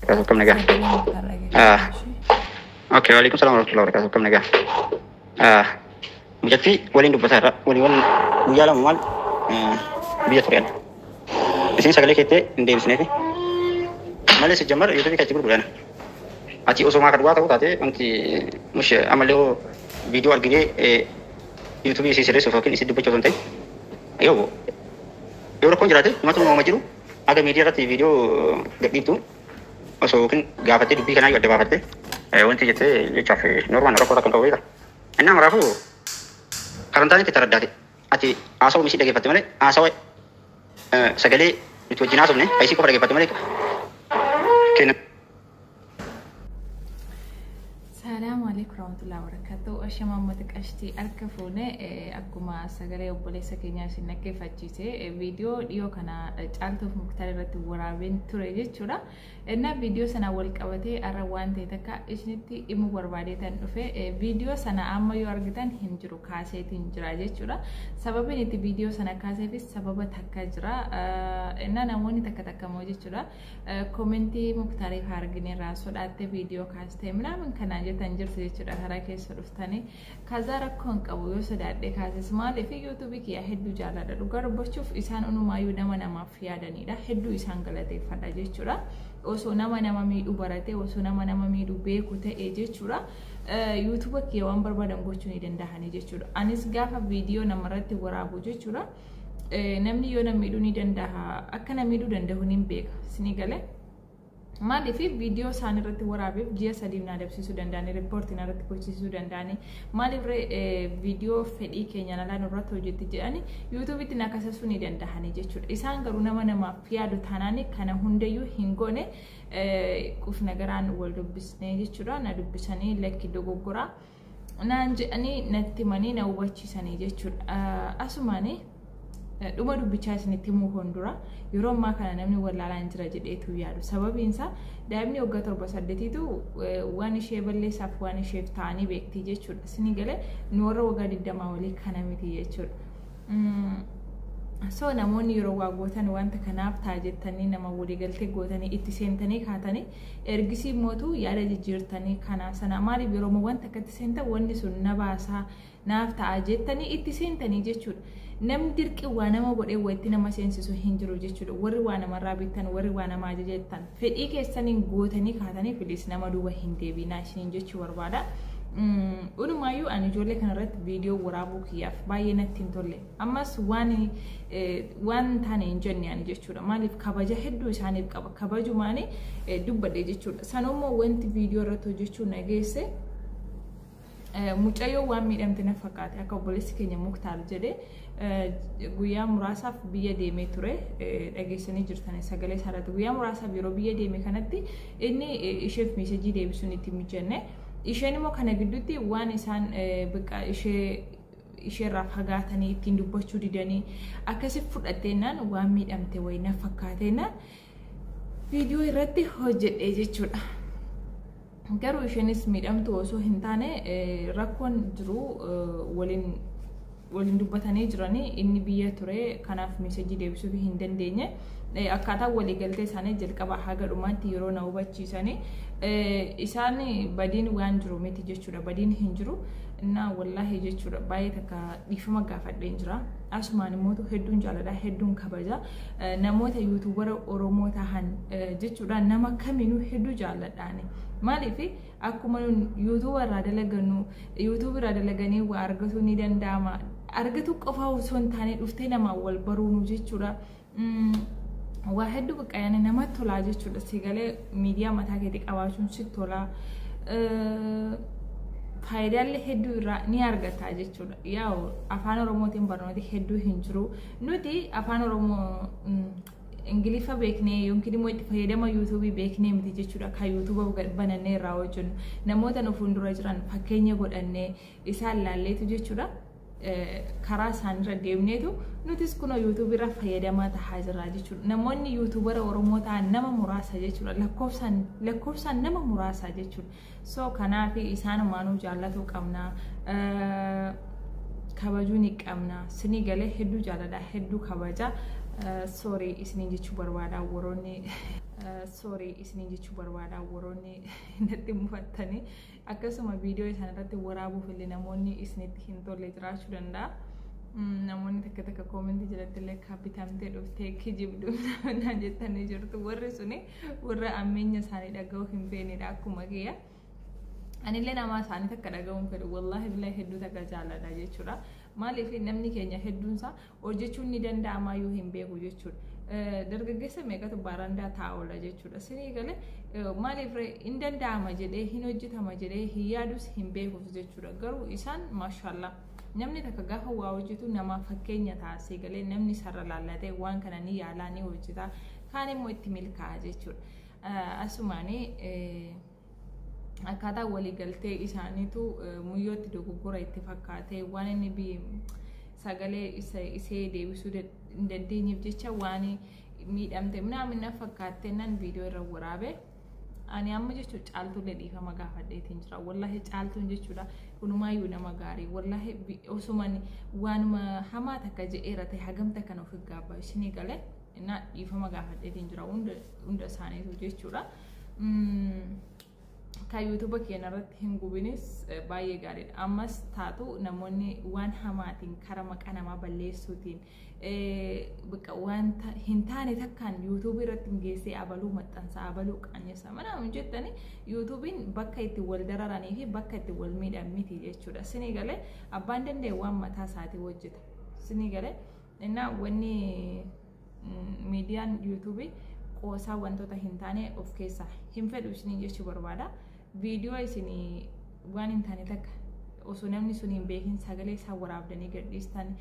wabarakatuh. Kam nagaa. Okay, waalaikumsalam warahmatullahi wabarakatuh. Kam nagaa. Mujatti waliin dubbataa irra waliin guyyaa lama maal biyya tureen. Isin sagalee keettee hin deebisneefi. Malee si jammar YouTube katti gurgurana. Ati osoo maa kadhuwaa ta'uu taate wanti mush amallee viidiyoo arginee YouTube isii sirreessuuf yookiin isii dubbachuu osoo hin ta'in yoo rakkoon jiraate himatu uumama jiru aga miidiyaa irratti viidiyoo gadhiiftu osoo yookiin gaafattee dubbii kanaa adda baafattee wanti jettee jechaaf normaan rakkoo takkan qabu beeka. Innaa maraafuu karantaanii itti taraddaate ati haasawaa misii dhageeffatte malee haasawaa sagalee nuti wajjin haasofne faayisii qofa dhageeffatte malee kenna. Assalamu alaikum warahmatullahi wabarakatuh. Ashama mutaqashti arkafune akkuma sagalee obboleessa keenyaa isin dhaggeeffachiise viidiyoo dhiyoo kana caaltuuf muktaar irratti waraabeen ture jechuudha. Inna viidiyoo sana wal qabatee arra waan ta'e takka isinitti dhimma barbaadeetan dhufe viidiyoo sana amma yoo argitan hin jiru kaaseetiin jira jechuudha. Sababni itti viidiyoo sana kaaseefis sababa takka jira. Inna namoonni takka moo jechuudha. Komentii muktaariif argine irraa sodaate viidiyoo kaastee minaamin kana jetan jirtu jechuudha karaa keessa dhuftanii kaza rakkoon qabu yoo sodaadhe kaases maaliif YouTube kiyya hedduu jaalladha dhugaa dubbachuuf isaan unumaayyuu namaaf yaadanidha hedduu isaan galateeffadha jechuudha osoo nama miidhuu barate osoo nama miidhuu beeku ta'e jechuudha YouTube kiyya waan barbaadan gochuu ni danda'ani jechuudha anis gaafa viidiyoo namarratti waraabu jechuudha namni yoo nama miidhuu ni danda'a akka nama miidhuu danda'u ni beeka sini galee maaliif viidiyoo isaan irratti waraabeef ji'a sadii na dabsisuu danda'ani riippoortiin irratti gochisiisuu danda'ani maaliif viidiyoo fedhii keenyaan alaan irratti hojjetti jedhani yuutuubitti nakasasuu ni danda'ani jechuudha isaan garuu namaaf yaadu taanaani kana hundayyuu hin goone qufna garaan wal dubbisnee jechuudha na dubbisanii lakki dogoggoraa naan jedhanii natti manii na hubachiisanii jechuudha asumaanii dhuma dubbichaa isinitti himuu hondura yeroo ammaa kana namni wallaalaan jira jedheetu yaadu sababiin isaa daa'imni waggaa 7-8tu waan ishee balleessaaf waan isheef ta'anii beektii jechuudha isinii galee nu warra waggaa 20 walii kana miti jechuudha so namoonni yeroo waa gootan wanta kanaaf ta'a jettanii nama waliigaltee gootanii itti seentanii kaatanii ergisii mootu yaada jijjiirtanii kana sana maaliif yeroo wanta akkatti seentan wanni sun na baasaa naaf ta'a jettanii itti seentanii jechuudha namni dirqi waa nama godhee waytti nama seensisu hin jiru jechuudha warri waa namarraa bitan warri waa nama ajajettan fedhii keessaniin gootanii kaatanii filis nama duuba hin deebinaa isiniin jechuu barbaada unumaayyuu ani ijoollee kanarratti viidiyoo waraabuu kiyyaaf baay'ee natti hin tolle ammas waan taane hin jenne ani jechuudha maaliif kabaja hedduu isaaniif qaba kabajumaanii dubbadhe jechuudha sanummoo wanti viidiyoo irratti hojjechuu nageesse mucayyoo waan miidhamte na fakkaate akka obboleessi keenya muktaar jedhe guyyaa muraasaaf biyya deemee ture dhageessanii jirtan sagalee isaarratti guyyaa muraasaaf yeroo biyya deeme kanatti inni isheef meesejii deebisuun itti mijenne isheen immoo kana gidduutti waan isaan biqa isheerraa fagaatanii ittiin dubbachuu didanii akkasii fudhatteenaan waan miidhamte wayi na fakkaateenaan viidiyoo irratti hojjedhe jechuudha. Garuu isheenis miidhamtu osoo hin taane rakkoon jiru waliin dubbatanii jiranii inni biyya ture kanaaf meesejii deebisuu hin dandeenye akkaataa waliigaltee isaanii jalqaba haga dhumaatti yeroo na hubachiisanii isaan badiin waan jiru miti jechuudha badiin hin jiru innaa wallaahi jechuudha baay'ee takka dhiifama gaafadheen jira asumaan immoo hedduun jaalladha hedduun kabaja namoota yuutuubara oromoo tahan jechuudha nama kamiinuu hedduu jaalladhaani maaliif akkuma yuutuuba irraa dalagannu yuutuuba irraa dalaganii waa argatu ni danda'ama argatu qofaa osoo hin taane dhuftee nama wal baruunu jechuudha waa hedduu qaqqayanii namatti tolaa jechuudha sagalee miidiyaa mataa keetii qabaachuun si tola faayidaalee hedduu irraa ni argata jechuudha yaa afaan oromootiin barnooti hedduu hin jiru nuti afaan oromoo ingilifa beeknee yookiin immoo itti fayyadama yuutuubii beeknee miti jechuudha kan yuutuuba banannee irraa hojjennu namoota nu fuuldura jiran fakkeenya godhannee isaan laalleetu jechuudha karaa isaanirra deemneetu nutis kun yuutuubii irra fayyadamaa tahaa jirra jechuudha namoonni yuutuubara oromoo ta'an nama muraasa jechuudha lakkoofsaan nama muraasa jechuudha so kanaaf isaanumaanuu jaallatuu qabna kabajuu ni qabna sinii galee hedduu jaalladha hedduu kabaja sorry isiniin jechuu barbaada warroonni sorry isiniin jechuu barbaada warroonni natti mufattanii akkasuma viidiyoo isaan irratti waraabuuf illee namoonni isinitti hin tolle jiraachuu danda'a. Namoonni takka koomentii jalatti illee kaapitamtee dhuftee kijibdu naan jettanii jirtu. Warri suni warra ammeenya isaanii dhaga'uu hin feenedha akkuma kiyya. Anillee nama isaanii takka dhaga'uun fedhu wallahi billahi hedduu takka jaalladha jechuudha. Maaliif namni keenya hedduunsaa hojjechuun ni danda'ama yoo hin beeku jechuudha. Dargaggeessa meeqatu barandaa taa'ola jechuudha. Sinii galee maaliif hin danda'ama jedhee hin hojjetama jedhee hin yaadus hin beekuuf jechuudha. Garuu isaan maashaallah namni takka gaafa waa hojjetu namaaf fakkeenya taasisee galee namni sarara laallatee waan kana ni yaalaa ni hojjeta kaan immoo itti milkaa'a jechuudha. Asumaanii akkaataa waliigaltee isaaniitu muyyootti dogoggora itti fakkaatee waan inni sagalee isee deebisuu hin dandeenyeef jecha waan miidhamte namni fakkaattee nan viidiyoo irra waraabe. Ani amma jechuun caaltuulee dhiifama gaafadheetiin jira. Wallahi caaltuun jechuudha kunumaayyuu nama gaarii. Wallahi osumaan waanuma hamaa takka je'eera ta'e hagamta kan of gaabaa isinii galee na dhiifama gaafadheetiin jira hunda isaaniitu jechuudha. Kan YouTube keenya irratti hin gubinis baay'ee gaariidha. Ammas taatu namoonni waan hamaatiin karaa maqaa namaa balleessuutiin wanta hin taane takkaan YouTube irratti geessee abaluu maxxansa abaluu qaanessa mana jettanii YouTubein bakka itti wal dararanii fi bakka itti wal miidhan miti jechuudha. Sinii galee abbaan danda'e waan mataa isaatii hojjeta. Sinii galee innaa wanni miidiyaan YouTube qoosaa wantoota hin taane of keessaa hin fedhu isinii jechuu barbaada. Viidiyoo isinii waan hin taane takka osoo namni sun hin beekin sagalee isaa waraabdanii gadhiistan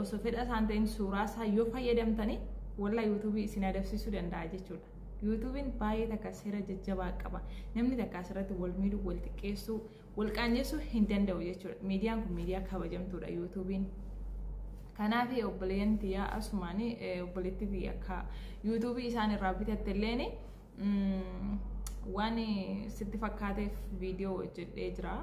osoo fedha isaan ta'in suuraa isaa yoo fayyadamtanii wallahi YouTube isin adabsiisuu danda'a jechuudha. YouTubein baay'ee takka seera jajjabaa qaba. Namni takka asirratti wal miidhuu, wal xiqqeessuu, wal qaanjessuu hin danda'u jechuudha. Miidiyaan kun miidiyaa kabajamtuudha YouTubein. Kanaaf obboleeyyan tiyyaa asumaanii obboleetti tiyya akka YouTube isaan irraa bitatte illeen waan sitti fakkaateef viidiyoo hojjedhee jira.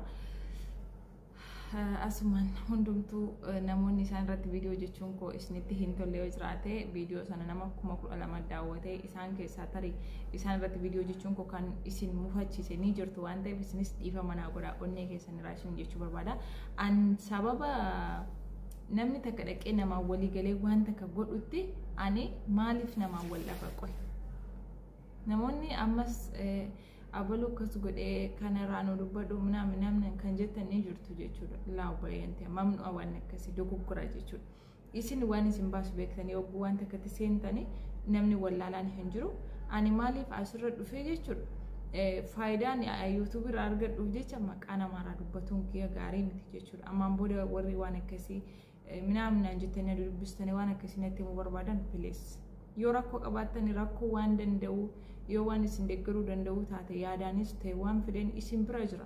Asumaan hundumtuu namoonni isaan irratti viidiyoo jechuun koo isinitti hin tolle yoo jiraate viidiyoo sana nama 12,000 daawwatee isaan keessaa tarii isaan irratti viidiyoo jechuun koo kan isin mufachiise ni jirtu waan ta'eef isinis dhiifama naa godhaa onnee keessan irraa isin jechuu barbaada. An sababa namni takka dhaqee namaan walii galee waan takka godhutti ani maaliif namaan wal dhaba qoy. Namoonni ammas abaluu akkas godhee kanarraa nu dubbadhu namni kan jettan ni jirtu jechuudha. Laa obboleeyyantii mamnu waan akkasii dogoggora jechuudha. Isin waan isin baasu beektanii yogguu waan takkatti seentanii namni wallaalaan hin jiru. Ani maaliif asirra dhufee jechuudha. Faayidaan YouTube irraa argadhuuf jecha maqaa namaarraa dubbatuun kiyya gaarii miti jechuudha. Ammaan booda warri waan akkasii minaaminaan jettanii dubbistanii waan akkasii natti himuu barbaadan please. Yoo rakkoo qabaattan rakkoo waan danda'u yoo waan isin deeggaruu danda'u taate yaadaanis ta'e waan fideen isin bira jira.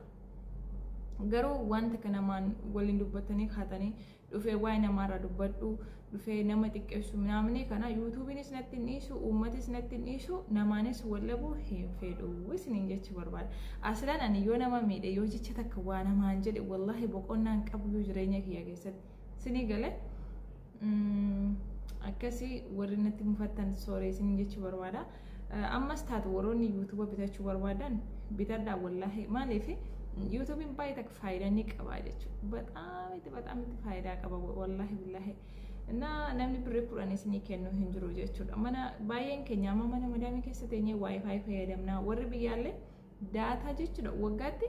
Garuu wanta kana namaan waliin dubbatanii kaatanii dhufee waa'ee namaarraa dubbadhu dhufee nama xiqqeessu minaaminii kana YouTube'inis natti hin dhiisu uummatis natti hin dhiisu namaanis wallabuu hin fedhu isiniin jechuu barbaada. Aslaan ani yoo nama miidhe yoo jecha takka waa namaan jedhe wallahi boqonnaan qabu jireenya kiyya keessatti sinii galee akkasii warri natti mufattan sooree isin jechuu barbaada. Ammas taatu warroonni YouTube bitachuu barbaadan bitadhaa wallahi maaliif YouTubein baay'ee takka faayidaa ni qaba jechuudha. Bataam itti faayidaa qaba wallahi billahi. Namni birrii kudhan isinii kennu hin jiru jechuudha. Mana baay'een keenya amma mana madaamii keessa teenyee Wi-Fi fayyadamna. Warri biyyaallee daataa jechuudha. Waggaatti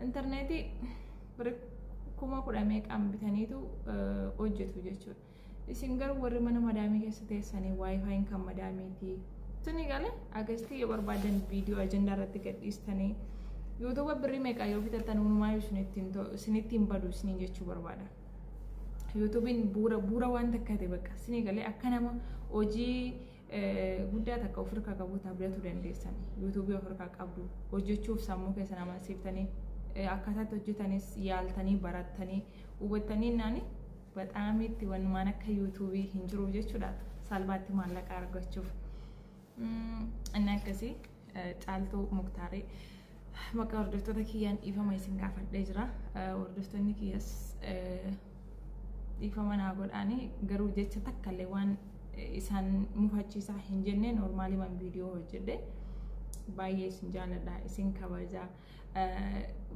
intarneetii birrii 10,000 meeqaan bitaniitu hojjetu jechuudha. Isin garuu warri mana madaamii keessa teessanii Wi-Fi kan madaamiiti. Tuni galee agastii yoo barbaadan viidiyoo ajandaa irratti gadhiistanii YouTube birrii meeqaa yoo bitattan uumamaa isinittiin badu isiniin jechuu barbaada. YouTubein buura waan takka ta'e bakka isinii galee akka nama hojii guddaa takka ofirraa qabu taabilatuu dandeessan. YouTube ofirraa qabdu hojjechuuf sammuu keessan amansiiftanii akkaataa hojjetanis yaaltanii barattanii hubattanii naani bataam itti waan akka YouTube hin jiru jechuudha. Salphaatti maallaqa argachuuf. Inni akkasii caaltuu muktaarii maqaa hordoftoota kiyyaan dhiifama isin gaafadhee jira. Hordoftoonni kiyyas dhiifama naa godhaanii garuu jecha takka illee waan isaan mufachiisaa hin jenne normaalii man viidiyoo hojjedhe baay'ee isin jaalladha isin kabajaa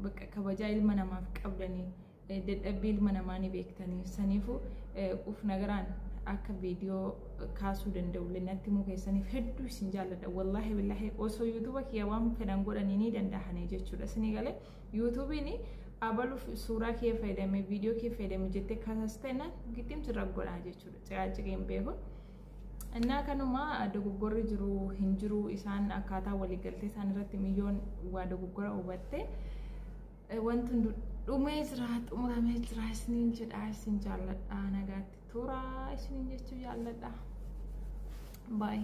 bakka kabajaa ilma namaaf qabdanii dadhabbii ilma namaa ni beektanii saniifu uf nagaraan akka viidiyoo kaasuu danda'u lennatti muu keessaniif hedduu isin jaalladha wallahi billahi osoo YouTube kiyya waan fedhan godhanii ni danda'anii jechuudha isin galee YouTube'n abalu suuraa kee fayyadamee viidiyoo kee fayyadamee jettee kaasastena gittimti raggodhaa jechuudha ciqaaciqeen beeku እና ከኑማ ደጉጎር ጅሩ hinjiru isaan akkaataa walii galtee isaan irratti milyoon waa dogoggora ubatte wanti dhumee jira xumuramee jira isiniin jedha isin jaalladha nagaatti tura isiniin jechuu jaalladha bye